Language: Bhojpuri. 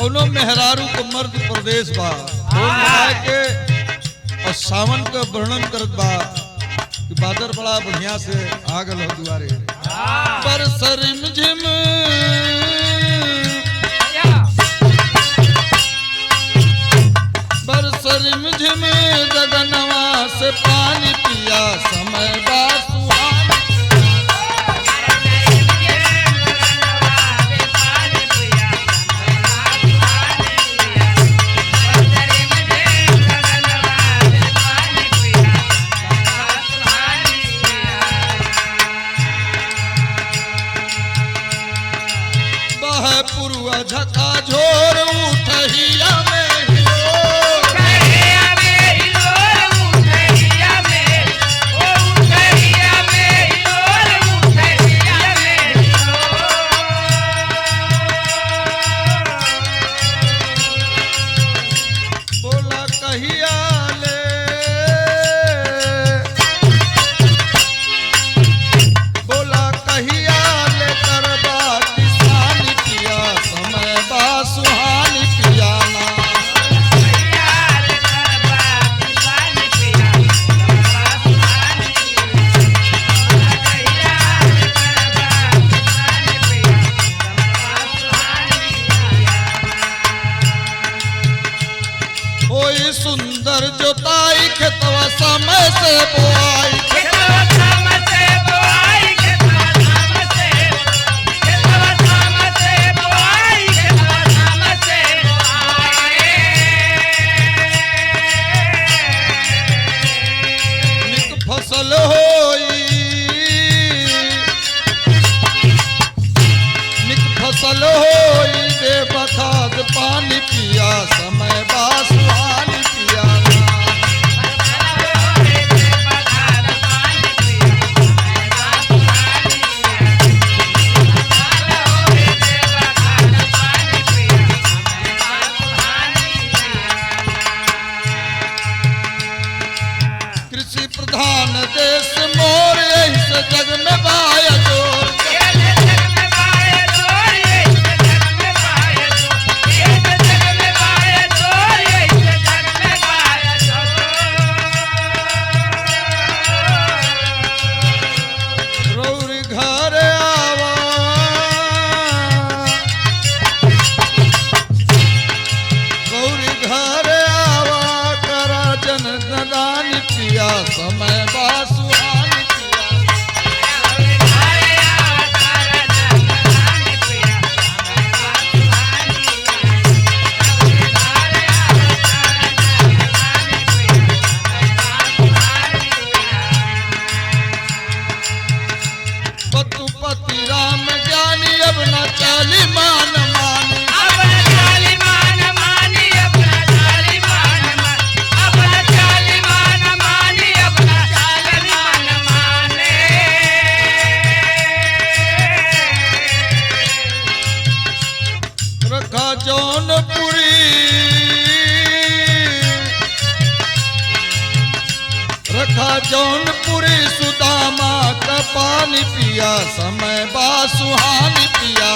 कोनो मेहरारू को मर्द प्रदेश बा के और सावन का वर्णन करत बा कि बादर बड़ा बढ़िया से आगल हो दुआरे पर सरिम झिम बरसरिम झिम गगनवा से पानी पिया समय बा सुहाना बह पुरुआ झका झोर उठहिया में सुंदर जोताई खेतवा समय से बोआई निक फसल होई निक फसल होई बेबखाद पानी पिया समय बा सुहानी कृषि प्रधान देश मोर इस जग में बाया जोर रौरी घर आवा गौरी घर आवा करा जन दानी पिया समय बा सुहानी पतुपति राम ज्ञानी अब न चाली मान मानी रखा जौनपुरी रखा जौनपुरी सुदामा का पानी पिया समय बा सुहानी पिया